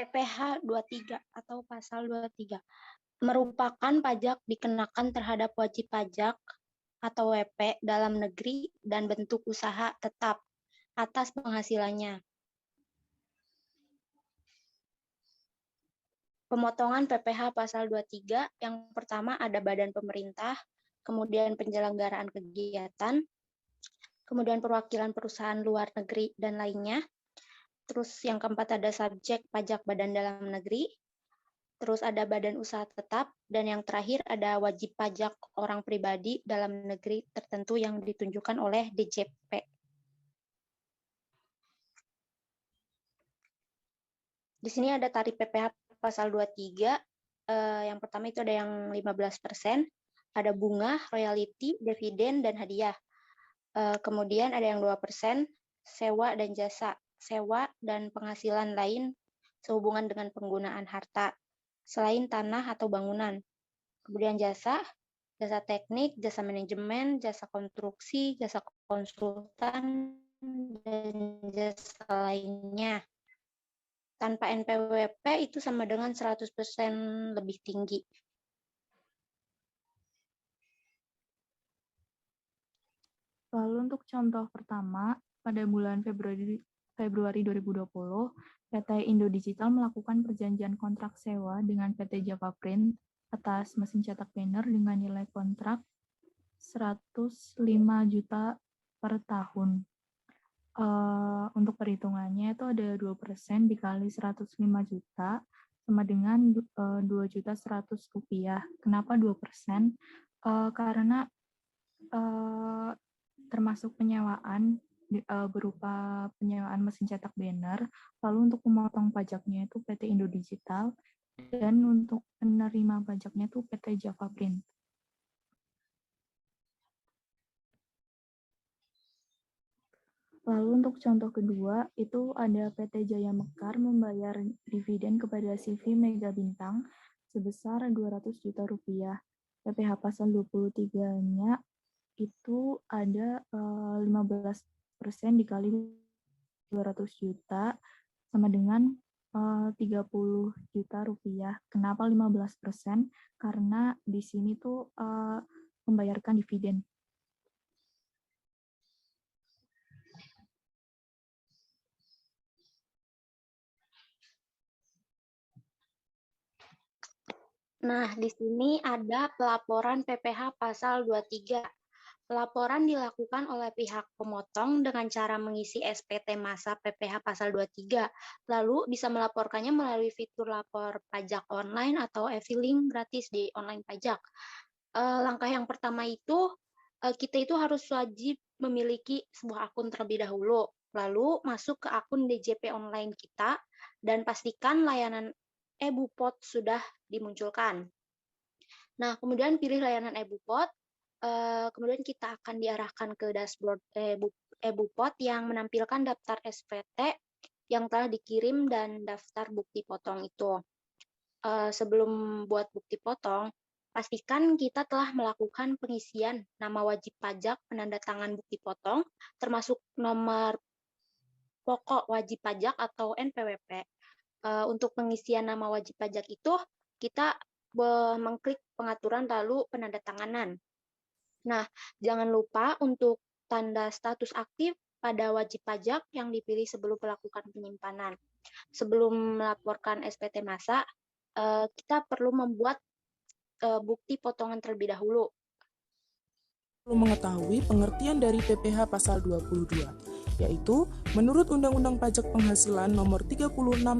PPh 23 atau pasal 23 merupakan pajak dikenakan terhadap wajib pajak atau WP dalam negeri dan bentuk usaha tetap atas penghasilannya. Pemotongan PPh pasal 23 yang pertama ada badan pemerintah, kemudian penyelenggaraan kegiatan, kemudian perwakilan perusahaan luar negeri dan lainnya. Terus yang keempat ada subjek pajak badan dalam negeri, terus ada badan usaha tetap, dan yang terakhir ada wajib pajak orang pribadi dalam negeri tertentu yang ditunjukkan oleh DJP. Di sini ada tarif PPh pasal 23, yang pertama itu ada yang 15%, ada bunga, royalti, dividen, dan hadiah. Kemudian ada yang 2%, sewa dan jasa, sewa dan penghasilan lain sehubungan dengan penggunaan harta selain tanah atau bangunan. Kemudian jasa teknik, jasa manajemen, jasa konstruksi, jasa konsultan, dan jasa lainnya. Tanpa NPWP itu sama dengan 100% lebih tinggi. Lalu untuk contoh pertama, pada bulan Februari 2020, PT Indo Digital melakukan perjanjian kontrak sewa dengan PT Java Print atas mesin cetak banner dengan nilai kontrak 105 juta per tahun. Untuk perhitungannya itu ada 2% dikali 105 juta sama dengan 2.100.000 rupiah. Kenapa 2%? Karena termasuk penyewaan berupa penyewaan mesin cetak banner, lalu untuk memotong pajaknya itu PT Indo Digital, dan untuk penerima pajaknya itu PT Java Print. Lalu untuk contoh kedua, itu ada PT Jaya Mekar membayar dividen kepada CV Mega Bintang sebesar 200 juta rupiah. PPh pasal 23-nya itu ada 15% dikali 200 juta sama dengan 30 juta rupiah. Kenapa 15%? Karena di sini tuh membayarkan dividen. Nah, di sini ada pelaporan PPh pasal 23. Pelaporan dilakukan oleh pihak pemotong dengan cara mengisi SPT masa PPh pasal 23, lalu bisa melaporkannya melalui fitur lapor pajak online atau e-filing gratis di online pajak. Langkah yang pertama itu, kita itu harus wajib memiliki sebuah akun terlebih dahulu, lalu masuk ke akun DJP online kita, dan pastikan layanan e-Bupot sudah dimunculkan. Nah, kemudian pilih layanan e-Bupot, kemudian kita akan diarahkan ke dashboard e-Bupot yang menampilkan daftar SPT yang telah dikirim dan daftar bukti potong itu. Sebelum buat bukti potong, pastikan kita telah melakukan pengisian nama wajib pajak, penandatangan bukti potong, termasuk nomor pokok wajib pajak atau NPWP. Untuk pengisian nama wajib pajak itu, kita mengklik pengaturan lalu penandatanganan. Nah, jangan lupa untuk tanda status aktif pada wajib pajak yang dipilih sebelum melakukan penyimpanan. Sebelum melaporkan SPT masa, kita perlu membuat bukti potongan terlebih dahulu. Perlu mengetahui pengertian dari PPh pasal 22, yaitu menurut Undang-Undang Pajak Penghasilan Nomor 36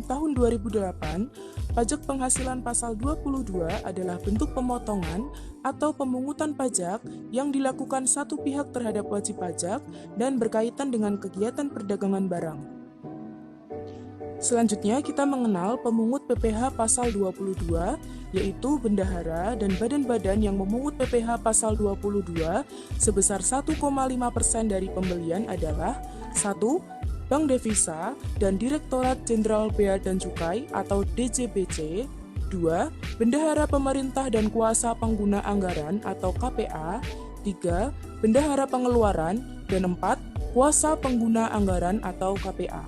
Tahun 2008, pajak penghasilan pasal 22 adalah bentuk pemotongan atau pemungutan pajak yang dilakukan satu pihak terhadap wajib pajak dan berkaitan dengan kegiatan perdagangan barang. Selanjutnya kita mengenal pemungut PPh pasal 22, yaitu bendahara dan badan-badan yang memungut PPh pasal 22 sebesar 1,5% dari pembelian adalah 1. Bank Devisa dan Direktorat Jenderal Bea dan Cukai atau DJBC. 2. Bendahara pemerintah dan kuasa pengguna anggaran atau KPA. 3. Bendahara pengeluaran. Dan 4. Kuasa pengguna anggaran atau KPA.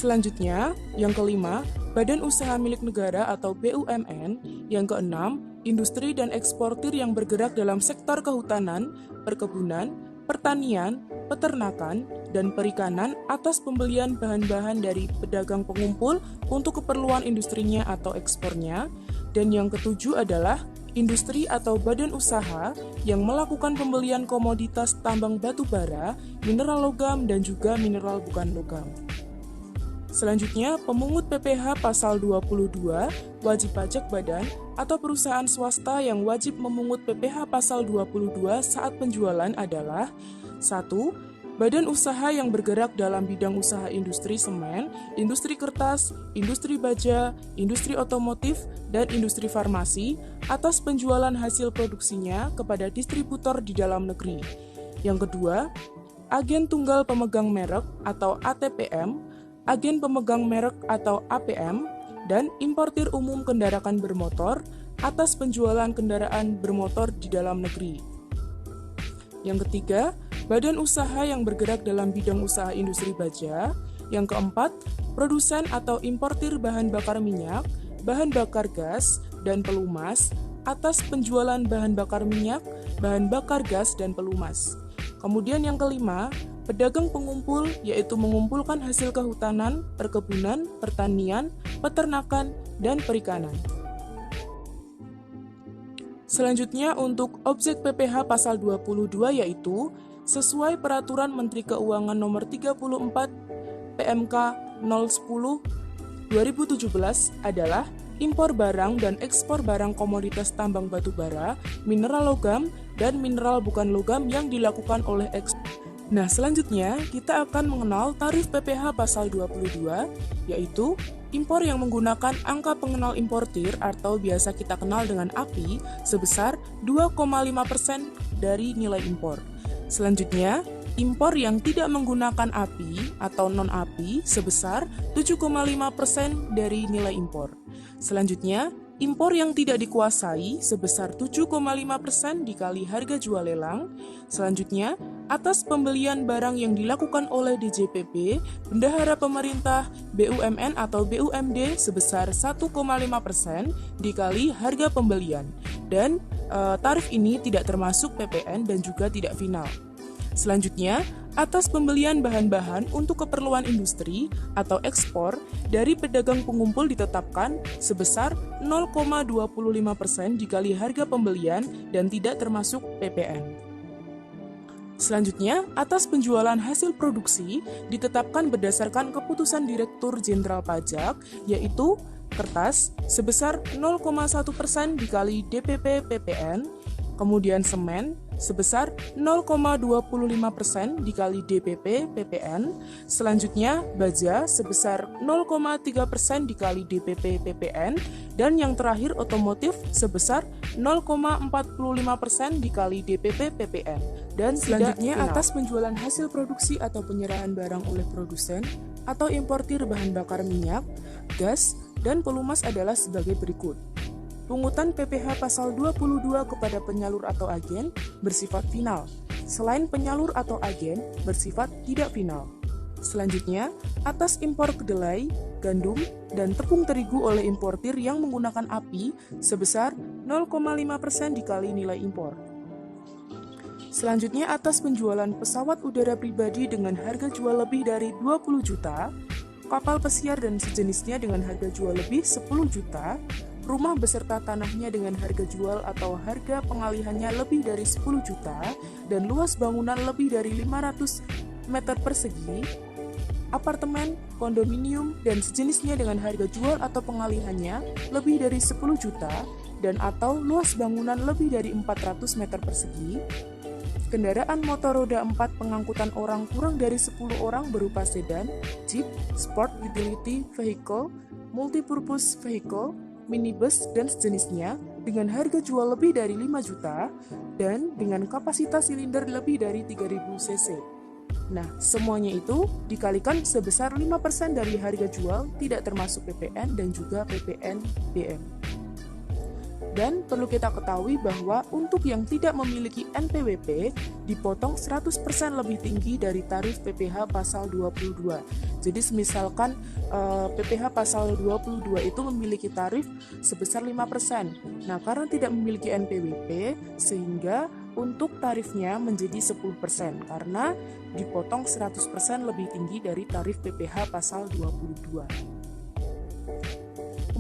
Selanjutnya, yang kelima, Badan Usaha Milik Negara atau BUMN. Yang keenam, industri dan eksportir yang bergerak dalam sektor kehutanan, perkebunan, pertanian, peternakan, dan perikanan atas pembelian bahan-bahan dari pedagang pengumpul untuk keperluan industrinya atau ekspornya. Dan yang ketujuh adalah industri atau badan usaha yang melakukan pembelian komoditas tambang batu bara, mineral logam, dan juga mineral bukan logam. Selanjutnya, pemungut PPh pasal 22, wajib pajak badan atau perusahaan swasta yang wajib memungut PPh pasal 22 saat penjualan adalah 1. Badan usaha yang bergerak dalam bidang usaha industri semen, industri kertas, industri baja, industri otomotif, dan industri farmasi atas penjualan hasil produksinya kepada distributor di dalam negeri. Yang kedua, agen tunggal pemegang merek atau ATPM, agen pemegang merek atau APM, dan importir umum kendaraan bermotor atas penjualan kendaraan bermotor di dalam negeri. Yang ketiga, badan usaha yang bergerak dalam bidang usaha industri baja. Yang keempat, produsen atau importir bahan bakar minyak, bahan bakar gas, dan pelumas atas penjualan bahan bakar minyak, bahan bakar gas, dan pelumas. Kemudian yang kelima, pedagang pengumpul, yaitu mengumpulkan hasil kehutanan, perkebunan, pertanian, peternakan, dan perikanan. Selanjutnya untuk objek PPh pasal 22 yaitu sesuai peraturan Menteri Keuangan nomor 34 PMK 010 2017 adalah impor barang dan ekspor barang komoditas tambang batu bara, mineral logam, dan mineral bukan logam yang dilakukan oleh Nah, selanjutnya kita akan mengenal tarif PPh pasal 22, yaitu impor yang menggunakan angka pengenal importir atau biasa kita kenal dengan API sebesar 2,5% dari nilai impor. Selanjutnya, impor yang tidak menggunakan API atau non-API sebesar 7,5% dari nilai impor. Selanjutnya, impor yang tidak dikuasai sebesar 7,5% dikali harga jual lelang. Selanjutnya, atas pembelian barang yang dilakukan oleh DJPP, bendahara pemerintah, BUMN atau BUMD sebesar 1,5% dikali harga pembelian. Dan tarif ini tidak termasuk PPN dan juga tidak final. Selanjutnya, atas pembelian bahan-bahan untuk keperluan industri atau ekspor dari pedagang pengumpul ditetapkan sebesar 0,25% dikali harga pembelian dan tidak termasuk PPN. Selanjutnya, atas penjualan hasil produksi ditetapkan berdasarkan keputusan Direktur Jenderal Pajak, yaitu kertas sebesar 0,1% dikali DPP PPN, kemudian semen sebesar 0,25% dikali DPP PPN, selanjutnya baja sebesar 0,3% dikali DPP PPN, dan yang terakhir otomotif sebesar 0,45% dikali DPP PPN. Dan selanjutnya atas penjualan hasil produksi atau penyerahan barang oleh produsen atau importir bahan bakar minyak, gas, dan pelumas adalah sebagai berikut. Pungutan PPh pasal 22 kepada penyalur atau agen bersifat final, selain penyalur atau agen bersifat tidak final. Selanjutnya, atas impor kedelai, gandum, dan tepung terigu oleh importir yang menggunakan API sebesar 0,5% dikali nilai impor. Selanjutnya, atas penjualan pesawat udara pribadi dengan harga jual lebih dari 20 juta, kapal pesiar dan sejenisnya dengan harga jual lebih 10 juta, rumah beserta tanahnya dengan harga jual atau harga pengalihannya lebih dari 10 juta, dan luas bangunan lebih dari 500 meter persegi, apartemen, kondominium, dan sejenisnya dengan harga jual atau pengalihannya lebih dari 10 juta, dan atau luas bangunan lebih dari 400 meter persegi, kendaraan motor roda 4 pengangkutan orang kurang dari 10 orang berupa sedan, jeep, sport utility vehicle, multipurpose vehicle, minibus, dan sejenisnya dengan harga jual lebih dari 5 juta dan dengan kapasitas silinder lebih dari 3000 cc. Nah, semuanya itu dikalikan sebesar 5% dari harga jual, tidak termasuk PPN dan juga PPN BM. Dan perlu kita ketahui bahwa untuk yang tidak memiliki NPWP dipotong 100% lebih tinggi dari tarif PPh pasal 22. Jadi misalkan PPh pasal 22 itu memiliki tarif sebesar 5%. Nah, karena tidak memiliki NPWP sehingga untuk tarifnya menjadi 10% karena dipotong 100% lebih tinggi dari tarif PPh pasal 22.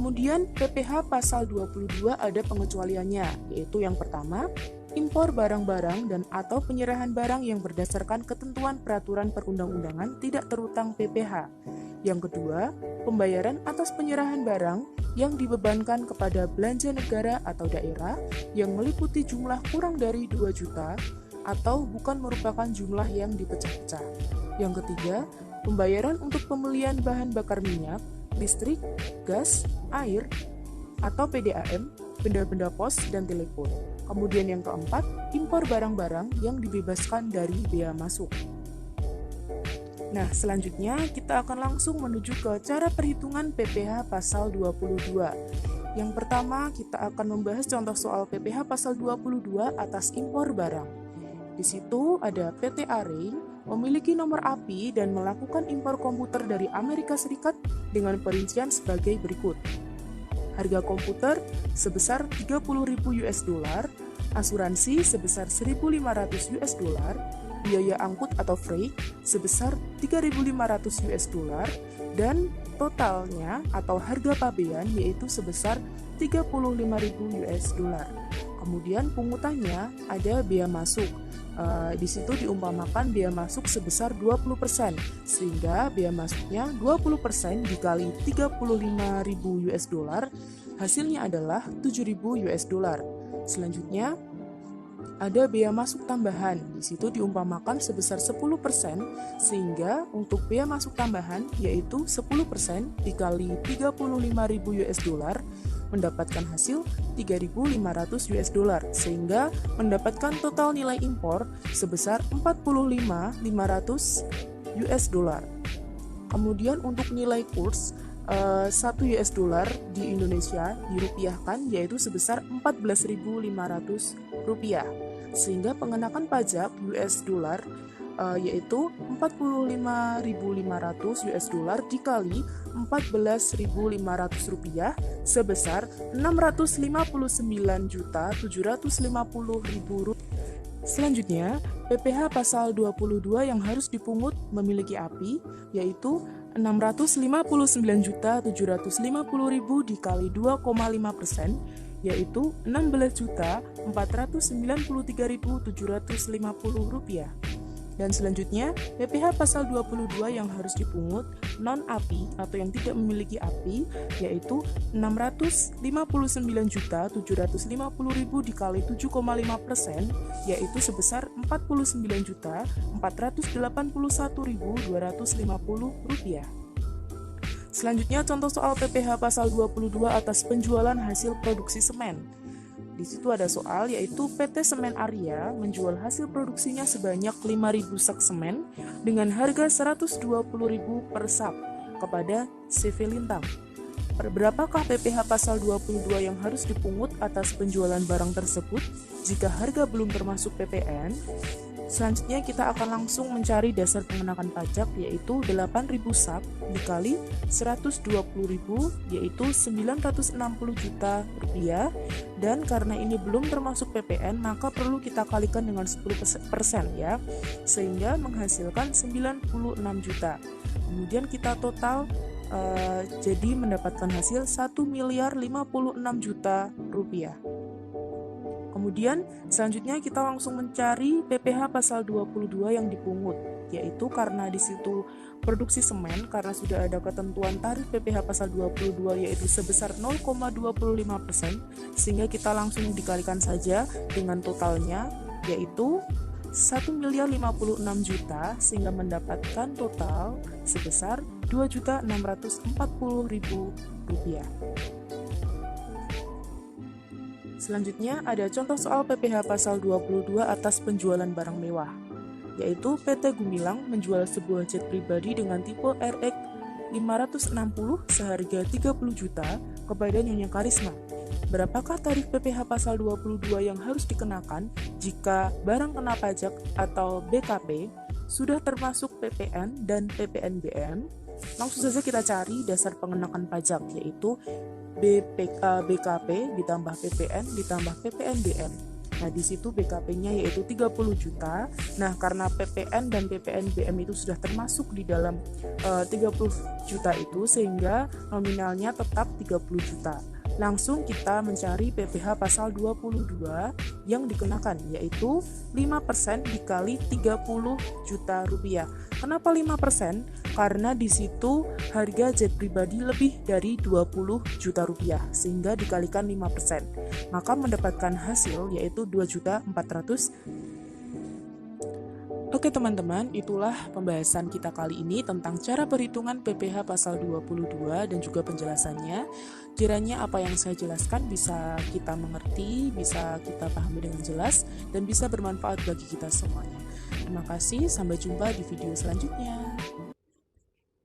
Kemudian PPh pasal 22 ada pengecualiannya, yaitu yang pertama, impor barang-barang dan atau penyerahan barang yang berdasarkan ketentuan peraturan perundang-undangan tidak terutang PPh. Yang kedua, pembayaran atas penyerahan barang yang dibebankan kepada belanja negara atau daerah yang meliputi jumlah kurang dari 2 juta atau bukan merupakan jumlah yang dipecah-pecah. Yang ketiga, pembayaran untuk pembelian bahan bakar minyak, listrik, gas, air, atau PDAM, benda-benda pos, dan telepon. Kemudian yang keempat, impor barang-barang yang dibebaskan dari bea masuk. Nah, selanjutnya kita akan langsung menuju ke cara perhitungan PPh pasal 22. Yang pertama, kita akan membahas contoh soal PPh pasal 22 atas impor barang. Di situ ada PT Aring memiliki nomor API dan melakukan impor komputer dari Amerika Serikat dengan perincian sebagai berikut. Harga komputer sebesar 30.000 US dollar, asuransi sebesar 1.500 US dollar, biaya angkut atau freight sebesar 3.500 US dollar, dan totalnya atau harga pabean yaitu sebesar 35.000 US dollar. Kemudian pungutannya ada bea masuk. Di situ diumpamakan bea masuk sebesar 20%, sehingga bea masuknya 20% dikali 35.000 US dollar, hasilnya adalah 7.000 US dollar. Selanjutnya ada bea masuk tambahan, di situ diumpamakan sebesar 10%, sehingga untuk bea masuk tambahan yaitu 10% dikali 35.000 US dollar mendapatkan hasil 3.500 US dollar, sehingga mendapatkan total nilai impor sebesar 45.500 US dollar. Kemudian untuk nilai kurs 1 US dollar di Indonesia dirupiahkan yaitu sebesar 14.500 rupiah, sehingga pengenakan pajak US dollar yaitu 45.500 US dollar dikali 14.500 rupiah sebesar 659.750.000 rupiah. Selanjutnya, PPh pasal 22 yang harus dipungut memiliki API yaitu 659.750.000 dikali 2,5% yaitu 16.493.750 rupiah. Dan selanjutnya, PPh pasal 22 yang harus dipungut non-API atau yang tidak memiliki API yaitu 659.750.000 dikali 7,5% yaitu sebesar 49.481.250 rupiah. Selanjutnya contoh soal PPh pasal 22 atas penjualan hasil produksi semen. Di situ ada soal yaitu PT Semen Arya menjual hasil produksinya sebanyak 5.000 sak semen dengan harga 120.000 per sak kepada CV Lintang. Berapakah PPh pasal 22 yang harus dipungut atas penjualan barang tersebut jika harga belum termasuk PPN? Selanjutnya kita akan langsung mencari dasar pengenakan pajak yaitu 8.000 sak dikali 120.000 yaitu 960 juta rupiah, dan karena ini belum termasuk PPN maka perlu kita kalikan dengan 10% ya, sehingga menghasilkan 96 juta. Kemudian kita total jadi mendapatkan hasil 1.056 juta rupiah. Kemudian selanjutnya kita langsung mencari PPh pasal 22 yang dipungut, yaitu karena di situ produksi semen karena sudah ada ketentuan tarif PPh pasal 22 yaitu sebesar 0,25%, sehingga kita langsung dikalikan saja dengan totalnya yaitu 1.056 juta sehingga mendapatkan total sebesar 2.640.000 rupiah. Selanjutnya ada contoh soal PPh pasal 22 atas penjualan barang mewah, yaitu PT Gumilang menjual sebuah jet pribadi dengan tipe RX 560 seharga 30 juta kepada Nyonya Karisma. Berapakah tarif PPh pasal 22 yang harus dikenakan jika barang kena pajak atau BKP sudah termasuk PPN dan PPNBM? Langsung saja kita cari dasar pengenakan pajak, yaitu BKP ditambah PPN ditambah PPNBM. Nah, di situ BKP-nya yaitu 30 juta. Nah, karena PPN dan PPNBM itu sudah termasuk di dalam 30 juta itu, sehingga nominalnya tetap 30 juta. Langsung kita mencari PPh pasal 22 yang dikenakan, yaitu 5% dikali 30 juta rupiah. Kenapa 5%? Karena di situ harga jet pribadi lebih dari 20 juta rupiah, sehingga dikalikan 5%. Maka mendapatkan hasil yaitu 2.400.000. Oke teman-teman, itulah pembahasan kita kali ini tentang cara perhitungan PPh pasal 22 dan juga penjelasannya. Kiranya apa yang saya jelaskan bisa kita mengerti, bisa kita pahami dengan jelas, dan bisa bermanfaat bagi kita semuanya. Terima kasih, sampai jumpa di video selanjutnya.